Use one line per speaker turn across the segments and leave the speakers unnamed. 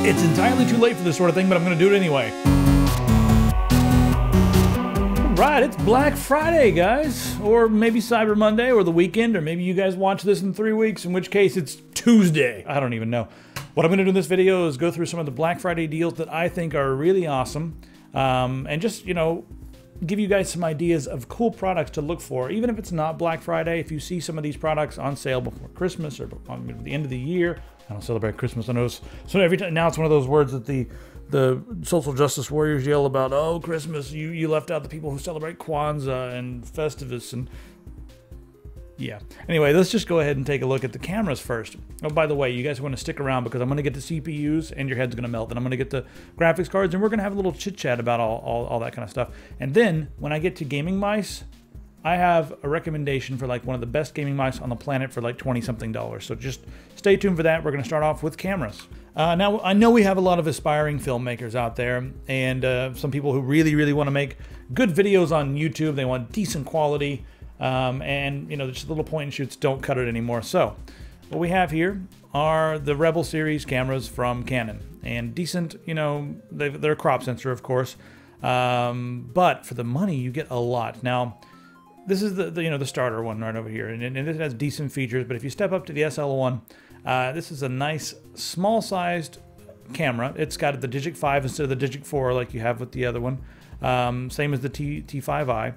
It's entirely too late for this sort of thing, but I'm going to do it anyway. Right, it's Black Friday, guys, or maybe Cyber Monday, or the weekend, or maybe you guys watch this in 3 weeks, in which case it's Tuesday. I don't even know. What I'm going to do in this video is go through some of the Black Friday deals that I think are really awesome, and just, you know, give you guys some ideas of cool products to look for. Even if it's not Black Friday, if you see some of these products on sale before Christmas or before the end of the year. I don't celebrate Christmas, I know. So every time now it's one of those words that the social justice warriors yell about. Oh, Christmas, you left out the people who celebrate Kwanzaa and Festivus and yeah. Anyway, let's just go ahead and take a look at the cameras first. Oh, by the way, you guys want to stick around because I'm going to get the CPUs and your head's going to melt, and I'm going to get the graphics cards, and we're going to have a little chit chat about all that kind of stuff. And then when I get to gaming mice, I have a recommendation for like one of the best gaming mice on the planet for like $20-something. So just stay tuned for that. We're going to start off with cameras. Now, I know we have a lot of aspiring filmmakers out there, and some people who really want to make good videos on YouTube. They want decent quality, and you know, just little point and shoots don't cut it anymore. So what we have here are the Rebel series cameras from Canon, and decent, you know, they're a crop sensor, of course, but for the money you get a lot. Now, this is the starter one right over here, and it has decent features. But if you step up to the SL1, this is a nice small-sized camera. It's got the Digic 5 instead of the Digic 4 like you have with the other one. Same as the T5i,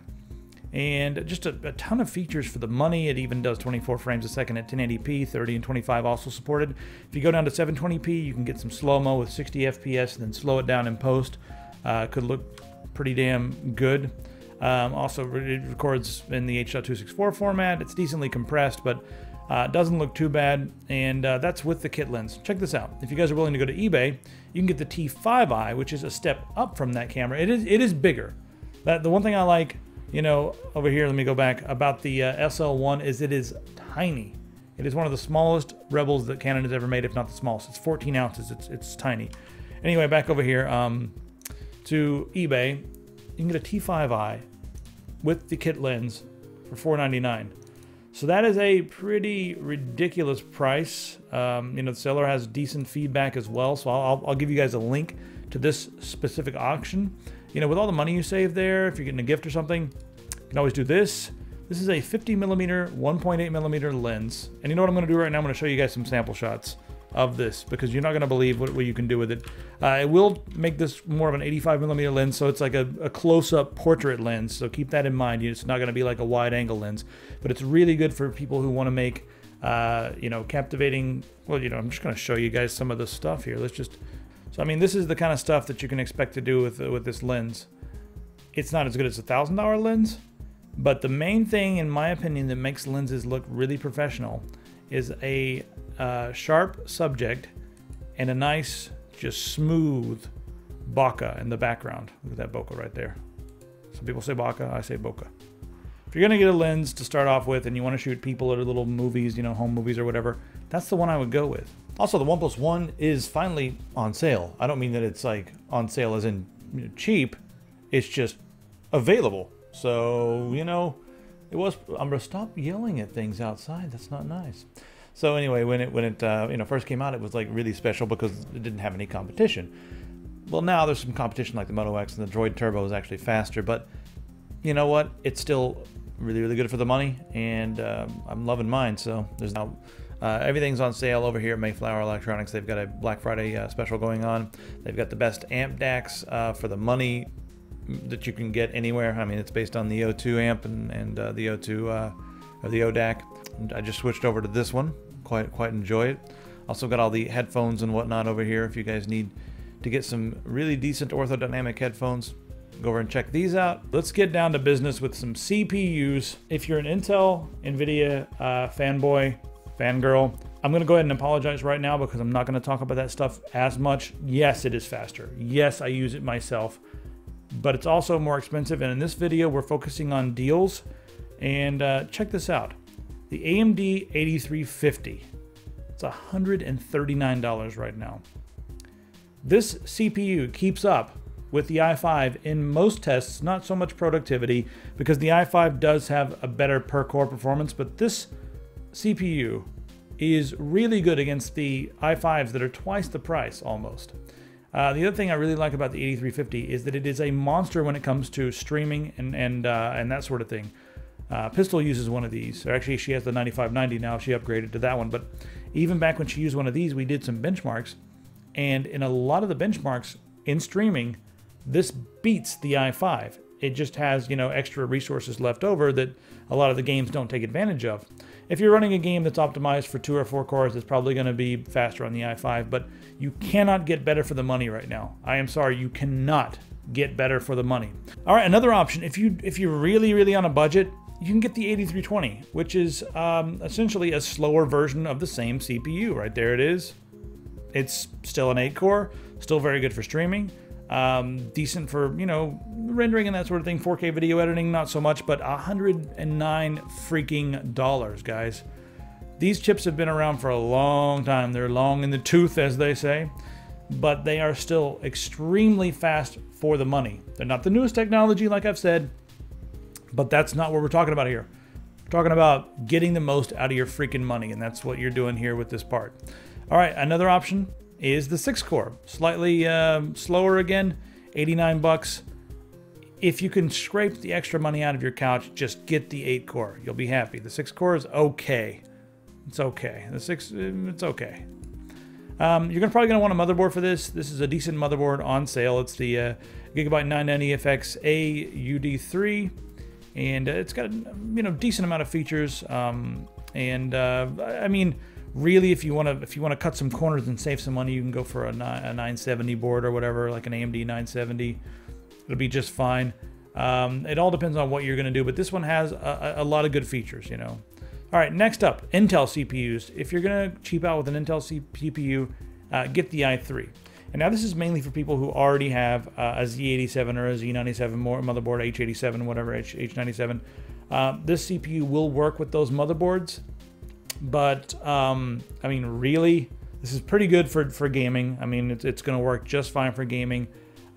and just a ton of features for the money. It even does 24 frames a second at 1080p, 30 and 25 also supported. If you go down to 720p, you can get some slow-mo with 60 FPS, and then slow it down in post. Could look pretty damn good. Also, it records in the H.264 format. It's decently compressed, but doesn't look too bad, and that's with the kit lens. Check this out. If you guys are willing to go to eBay, you can get the T5i, which is a step up from that camera. It is bigger. The one thing I like, you know, over here, let me go back, about the SL1 is it is tiny. It is one of the smallest Rebels that Canon has ever made, if not the smallest. It's 14 ounces. It's tiny. Anyway, back over here to eBay, you can get a T5i with the kit lens for $4.99. So that is a pretty ridiculous price. You know, the seller has decent feedback as well, so I'll give you guys a link to this specific auction. You know, with all the money you save there, if you're getting a gift or something, you can always do this. This is a 50mm, 1.8mm lens. And you know what I'm going to do right now? I'm going to show you guys some sample shots of this, because you're not going to believe what you can do with it. It will make this more of an 85mm lens, so it's like a close-up portrait lens, so keep that in mind. It's not going to be like a wide-angle lens, but it's really good for people who want to make, you know, captivating. Well, you know, I'm just going to show you guys some of the stuff here. So I mean, this is the kind of stuff that you can expect to do with this lens. It's not as good as a $1,000 lens, but the main thing, in my opinion, that makes lenses look really professional is a sharp subject and a nice, just smooth bokeh in the background. Look at that bokeh right there. Some people say bokeh, I say bokeh. If you're gonna get a lens to start off with and you want to shoot people at little movies, you know, home movies or whatever, that's the one I would go with. Also, the 1+1 is finally on sale. I don't mean that it's like on sale as in, you know, cheap. It's just available. So, you know, I'm gonna stop yelling at things outside. That's not nice. So anyway, when it you know, first came out, it was like really special because it didn't have any competition. Well, now there's some competition, like the Moto X, and the Droid Turbo is actually faster. But you know what? It's still really good for the money, and I'm loving mine. So there's now everything's on sale over here at Mayflower Electronics. They've got a Black Friday special going on. They've got the best amp DACs for the money that you can get anywhere. I mean, it's based on the O2 amp and the O2 or the ODAC. And I just switched over to this one. Quite enjoy it. Also got all the headphones and whatnot over here. If you guys need to get some really decent orthodynamic headphones, go over and check these out. Let's get down to business with some CPUs. If you're an Intel, NVIDIA fanboy, fangirl, I'm going to go ahead and apologize right now because I'm not going to talk about that stuff as much. Yes, it is faster. Yes, I use it myself, but it's also more expensive. And in this video, we're focusing on deals. And check this out. The AMD 8350. It's $139 right now. This CPU keeps up with the i5 in most tests, not so much productivity, because the i5 does have a better per core performance, but this CPU is really good against the i5s that are twice the price almost. The other thing I really like about the 8350 is that it is a monster when it comes to streaming and that sort of thing. Pistol uses one of these, or actually she has the 9590 now, she upgraded to that one, but even back when she used one of these, we did some benchmarks, and in a lot of the benchmarks in streaming, this beats the i5. It just has, you know, extra resources left over that a lot of the games don't take advantage of. If you're running a game that's optimized for 2 or 4 cores, it's probably going to be faster on the i5, but you cannot get better for the money right now. I am sorry, you cannot get better for the money. All right, another option, if you're really on a budget, you can get the 8320, which is essentially a slower version of the same CPU. Right there it is. It's still an 8-core, still very good for streaming. Decent for, you know, rendering and that sort of thing. 4K video editing, not so much, but $109 freaking dollars, guys. These chips have been around for a long time. They're long in the tooth, as they say, but they are still extremely fast for the money. They're not the newest technology, like I've said, but that's not what we're talking about here. We're talking about getting the most out of your freaking money, and that's what you're doing here with this part. All right, another option is the 6-core, slightly slower again, 89 bucks. If you can scrape the extra money out of your couch, just get the 8-core. You'll be happy. The 6-core is okay. It's okay. The 6, it's okay. You're probably gonna want a motherboard for this. This is a decent motherboard on sale. It's the Gigabyte 990FX AUD3, and it's got a, you know, decent amount of features. I mean, really, if you want to cut some corners and save some money, you can go for a 970 board or whatever, like an AMD 970. It'll be just fine. It all depends on what you're going to do, but this one has a lot of good features, you know. All right, next up, Intel CPUs. If you're going to cheap out with an Intel CPU, get the i3. And now this is mainly for people who already have a Z87 or a Z97 motherboard, H87, whatever, H97. This CPU will work with those motherboards. But, I mean, really, this is pretty good for gaming. I mean, it's going to work just fine for gaming.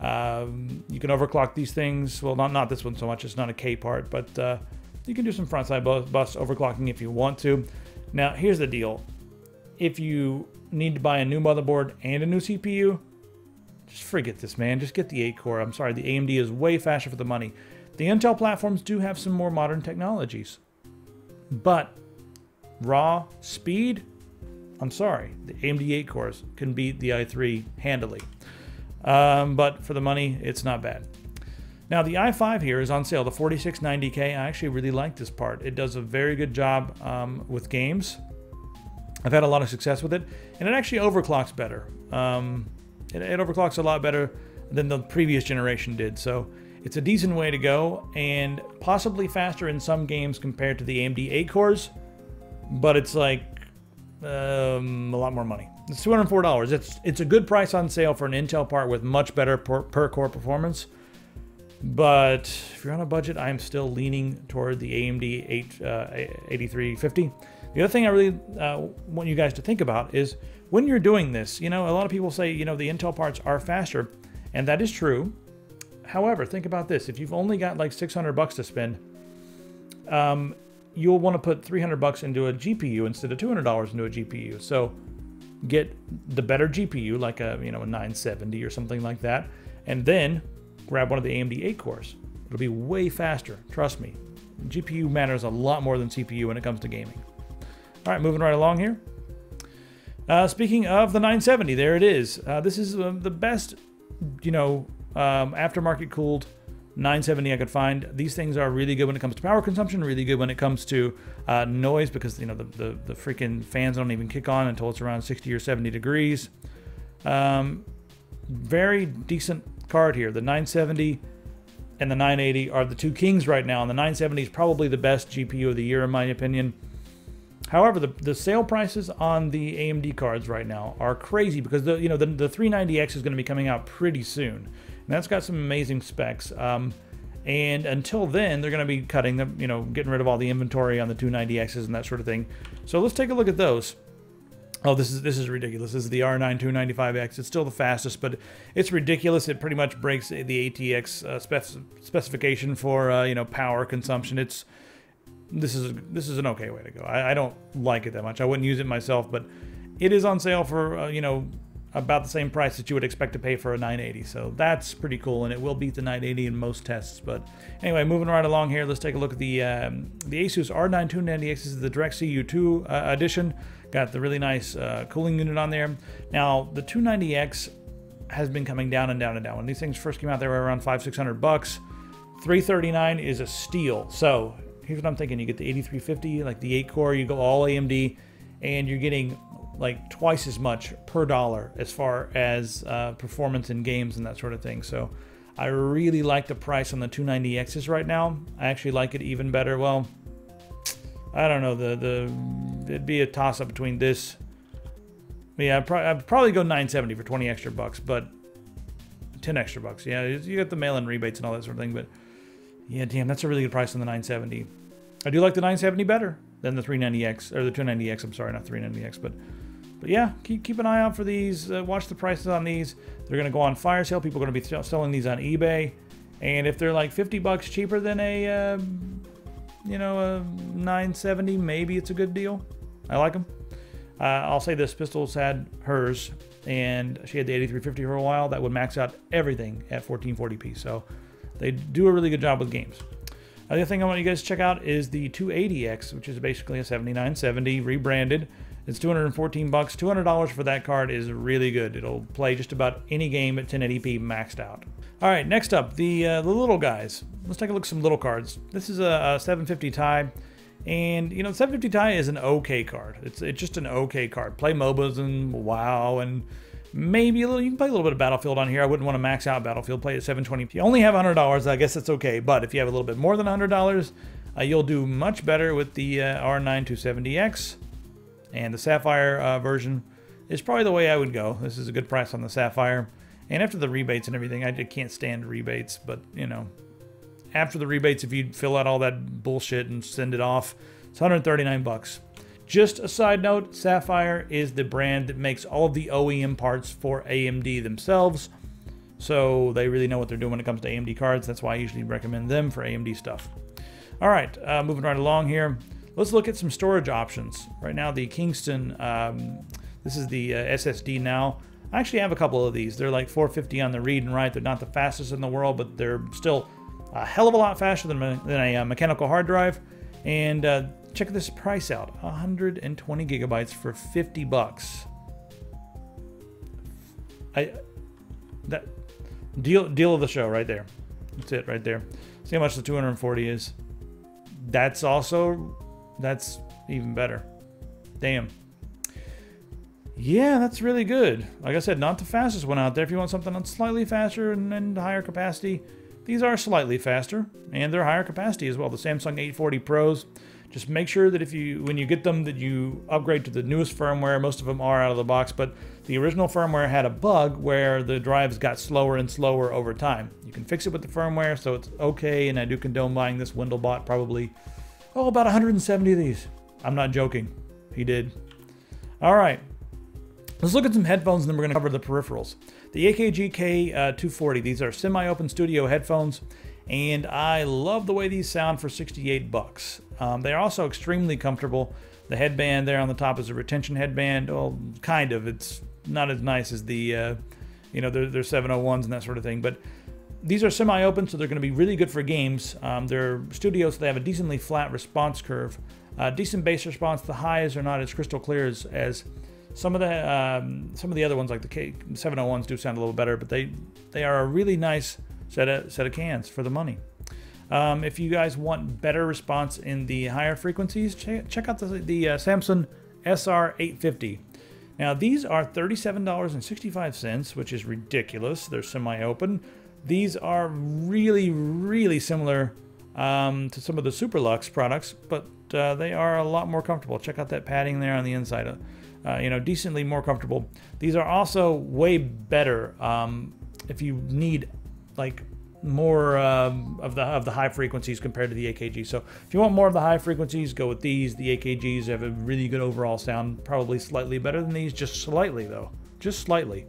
You can overclock these things. Well, not this one so much. It's not a K part, but you can do some frontside bus overclocking if you want to. Now, here's the deal. If you need to buy a new motherboard and a new CPU, just forget this, man. Just get the 8-core. I'm sorry, the AMD is way faster for the money. The Intel platforms do have some more modern technologies, but raw speed, I'm sorry, the AMD 8 cores can beat the i3 handily. But for the money, it's not bad. Now the i5 here is on sale, the 4690K. I actually really like this part. It does a very good job with games. I've had a lot of success with it, and it actually overclocks better. It overclocks a lot better than the previous generation did, so it's a decent way to go, and possibly faster in some games compared to the AMD 8 cores. But it's like a lot more money. It's $204. It's a good price on sale for an Intel part with much better per core performance. But if you're on a budget, I'm still leaning toward the AMD 8350. The other thing I really want you guys to think about is when you're doing this, you know, a lot of people say, you know, the Intel parts are faster, and that is true. However, think about this. If you've only got like 600 bucks to spend, you'll want to put 300 bucks into a GPU instead of $200 into a GPU. So get the better GPU, like a, you know, a 970 or something like that, and then grab one of the AMD 8 cores. It'll be way faster, trust me. GPU matters a lot more than CPU when it comes to gaming. All right, moving right along here. Speaking of the 970, there it is. This is the best, you know, aftermarket cooled 970 I could find. These things are really good when it comes to power consumption, really good when it comes to noise, because, you know, the freaking fans don't even kick on until it's around 60 or 70 degrees. Very decent card here. The 970 and the 980 are the two kings right now, and the 970 is probably the best GPU of the year in my opinion. However, the sale prices on the AMD cards right now are crazy, because the 390X is going to be coming out pretty soon, and that's got some amazing specs. And until then, they're going to be cutting them, you know, getting rid of all the inventory on the 290Xs and that sort of thing. So let's take a look at those. Oh, this is ridiculous. This is the R9 295X. It's still the fastest, but it's ridiculous. It pretty much breaks the ATX specification for you know, power consumption. this is an okay way to go. I don't like it that much. I wouldn't use it myself, but it is on sale for you know, about the same price that you would expect to pay for a 980. So that's pretty cool, and it will beat the 980 in most tests. But anyway, moving right along here, let's take a look at the Asus R9 290X. This is the Direct CU2 edition. Got the really nice cooling unit on there. Now the 290X has been coming down and down and down. When these things first came out, they were around $500-600 bucks. 339 is a steal. So here's what I'm thinking: you get the 8350, like the 8-core, you go all AMD, and you're getting like twice as much per dollar as far as performance in games and that sort of thing. So I really like the price on the 290Xs right now. I actually like it even better. Well, I don't know, it'd be a toss-up between this. Yeah, I'd probably go 970 for 20 extra bucks, but 10 extra bucks. Yeah, you get the mail-in rebates and all that sort of thing, but yeah, damn, that's a really good price on the 970. I do like the 970 better than the 390X, or the 290X, I'm sorry, not 390X, but yeah, keep an eye out for these. Watch the prices on these. They're going to go on fire sale. People are going to be selling these on eBay, and if they're like 50 bucks cheaper than a, you know, a 970, maybe it's a good deal. I like them. I'll say this: Pistols had hers, and she had the 8350 for a while. That would max out everything at 1440p. So they do a really good job with games. The other thing I want you guys to check out is the 280X, which is basically a 7970 rebranded. It's 214 bucks. $200 for that card is really good. It'll play just about any game at 1080p maxed out. All right, next up, the little guys. Let's take a look at some little cards. This is a 750 Ti. And, you know, 750 Ti is an okay card. It's just an okay card. Play MOBAs and WoW, and maybe a little, you can play a little bit of Battlefield on here. I wouldn't want to max out Battlefield. Play at 720p. If you only have $100, I guess that's okay. But if you have a little bit more than $100, you'll do much better with the R9 270X. And the Sapphire version is probably the way I would go. This is a good price on the Sapphire. And after the rebates and everything, I can't stand rebates, but, you know, after the rebates, if you fill out all that bullshit and send it off, it's 139 bucks. Just a side note, Sapphire is the brand that makes all of the OEM parts for AMD themselves. So they really know what they're doing when it comes to AMD cards. That's why I usually recommend them for AMD stuff. All right, moving right along here. Let's look at some storage options. Right now, the Kingston, this is the SSD now. I actually have a couple of these. They're like 450 on the read and write. They're not the fastest in the world, but they're still a hell of a lot faster than a mechanical hard drive. And check this price out: 120 gigabytes for 50 bucks. That deal of the show right there. That's it right there. See how much the 240 is. That's even better. Damn. Yeah, that's really good. Like I said, not the fastest one out there. If you want something that's slightly faster and higher capacity, these are slightly faster, and they're higher capacity as well. The Samsung 840 Pros. Just make sure that when you get them, that you upgrade to the newest firmware. Most of them are out of the box, but the original firmware had a bug where the drives got slower and slower over time. You can fix it with the firmware, so it's okay, and I do condone buying this. Wendell bought probably, about 170 of these. I'm not joking. He did. All right. Let's look at some headphones, and then we're going to cover the peripherals. The AKG K240. These are semi-open studio headphones, and I love the way these sound for 68 bucks. They're also extremely comfortable. The headband there on the top is a retention headband. Well, kind of. It's not as nice as the, you know, they're 701s and that sort of thing. But these are semi-open, so they're going to be really good for games. They're studio, so they have a decently flat response curve. Decent bass response. The highs are not as crystal clear as some of the other ones, like the K701s, do sound a little better, but they are a really nice set of cans for the money. If you guys want better response in the higher frequencies, check out the Samsung SR850. Now these are $37.65, which is ridiculous. They're semi-open. These are really, really similar to some of the Super Luxe products, but they are a lot more comfortable. Check out that padding there on the inside. You know, decently more comfortable. These are also way better if you need like more of the high frequencies compared to the AKG. So if you want more of the high frequencies, go with these. The AKGs have a really good overall sound, probably slightly better than these, just slightly though, just slightly.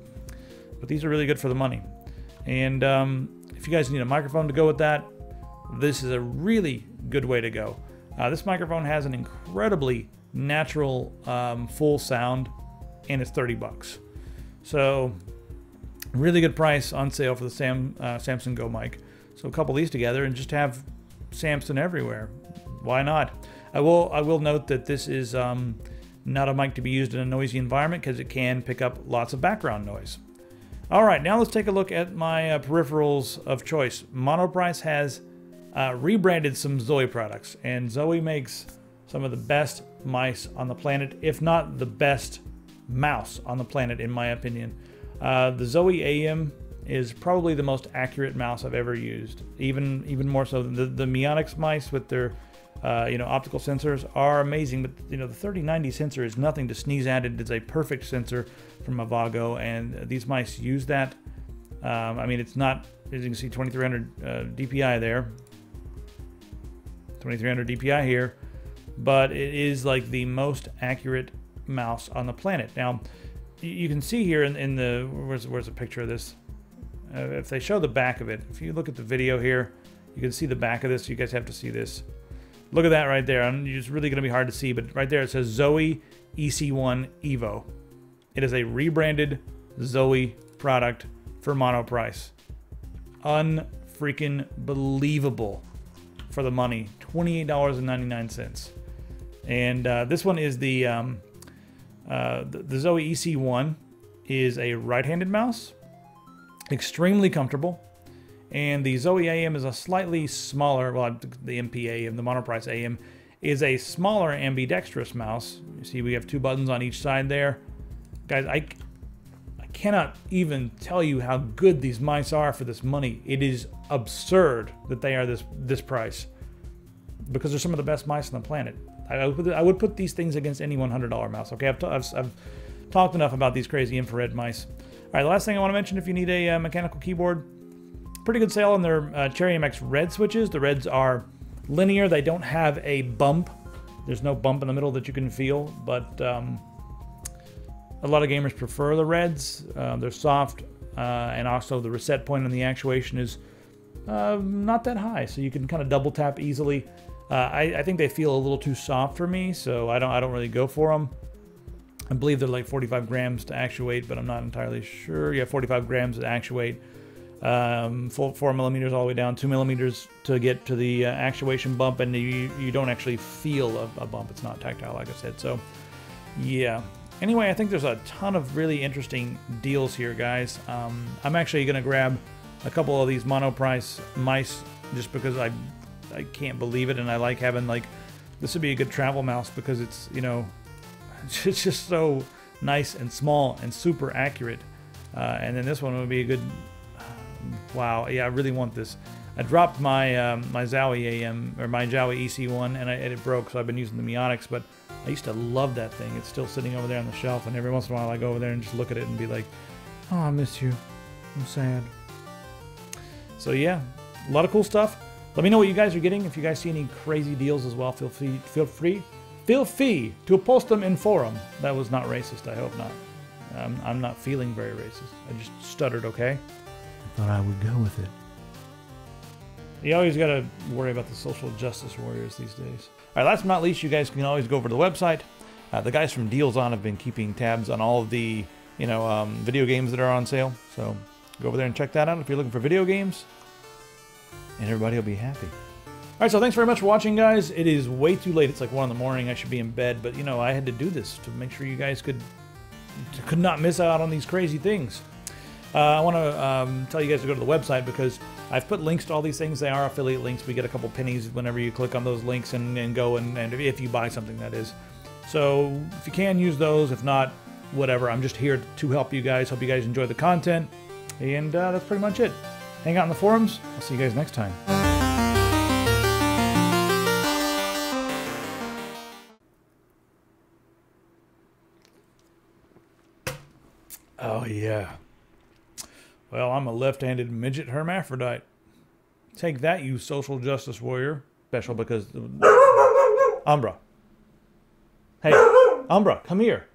But these are really good for the money. And if you guys need a microphone to go with that, this is a really good way to go. This microphone has an incredibly natural full sound, and it's 30 bucks. So really good price on sale for the Samson Go mic. So a couple of these together and just have Samson everywhere. Why not? I will note that this is not a mic to be used in a noisy environment because it can pick up lots of background noise. All right, now let's take a look at my peripherals of choice. Monoprice has rebranded some Zoe products, and Zoe makes some of the best mice on the planet, if not the best mouse on the planet, in my opinion. The Zoe AM is probably the most accurate mouse I've ever used. Even more so than the Mionix mice with their optical sensors are amazing, but the 3090 sensor is nothing to sneeze at. It is a perfect sensor from Avago, and these mice use that. I mean, it's not, as you can see, 2300 DPI there, 2300 DPI here, but it is like the most accurate mouse on the planet. Now, you can see here in the where's a picture of this? If they show the back of it, if you look at the video here, you can see the back of this. You guys have to see this. Look at that right there. It's really going to be hard to see, but right there it says Zoe EC1 Evo. It is a rebranded Zoe product for Monoprice. Unfreaking believable for the money. $28.99. And this one is the Zoe EC1 is a right-handed mouse, extremely comfortable, and the Zoe AM is a slightly smaller, well, the MPA and the Monoprice AM is a smaller ambidextrous mouse. You see we have two buttons on each side there. Guys, I cannot even tell you how good these mice are for this money. It is absurd that they are this price, because they're some of the best mice on the planet. I would put these things against any $100 mouse. Okay, I've talked enough about these crazy infrared mice. All right, the last thing I want to mention, if you need a mechanical keyboard, pretty good sale on their Cherry MX red switches. The reds are linear. They don't have a bump. There's no bump in the middle that you can feel, but a lot of gamers prefer the reds. They're soft, and also the reset point on the actuation is not that high, so you can kind of double tap easily. I think they feel a little too soft for me, so I don't really go for them. I believe they're like 45 grams to actuate, but I'm not entirely sure. Yeah, 45 grams to actuate. 4 millimeters all the way down, 2 millimeters to get to the actuation bump, and you don't actually feel a bump. It's not tactile, like I said. So, yeah. Anyway, I think there's a ton of really interesting deals here, guys. I'm actually going to grab a couple of these Monoprice mice just because I can't believe it, and I like having, like, this would be a good travel mouse because it's, it's just so nice and small and super accurate. And then this one would be a good, wow, yeah, I really want this. I dropped my my Zowie AM, or my Zowie EC1, and it broke, so I've been using the Mionix, but I used to love that thing. It's still sitting over there on the shelf, and every once in a while I go over there and just look at it and be like, oh, I miss you. I'm sad. So yeah, a lot of cool stuff. Let me know what you guys are getting. If you guys see any crazy deals as well, feel free to post them in forum. That was not racist, I hope not. I'm not feeling very racist. I just stuttered, okay? I thought I would go with it. You always got to worry about the social justice warriors these days. All right, last but not least, you guys can always go over to the website. The guys from Deals On have been keeping tabs on all of the, video games that are on sale. So go over there and check that out if you're looking for video games, and everybody will be happy. All right, so thanks very much for watching, guys. It is way too late. It's like 1 in the morning. I should be in bed, but I had to do this to make sure you guys could not miss out on these crazy things. I want to tell you guys to go to the website because I've put links to all these things. They are affiliate links. We get a couple pennies whenever you click on those links and go and if you buy something, that is. So if you can, use those. If not, whatever. I'm just here to help you guys. Hope you guys enjoy the content. And that's pretty much it. Hang out in the forums. I'll see you guys next time. Oh, yeah. Well, I'm a left-handed midget hermaphrodite. Take that, you social justice warrior. Special because... Umbra. Hey, Umbra, come here.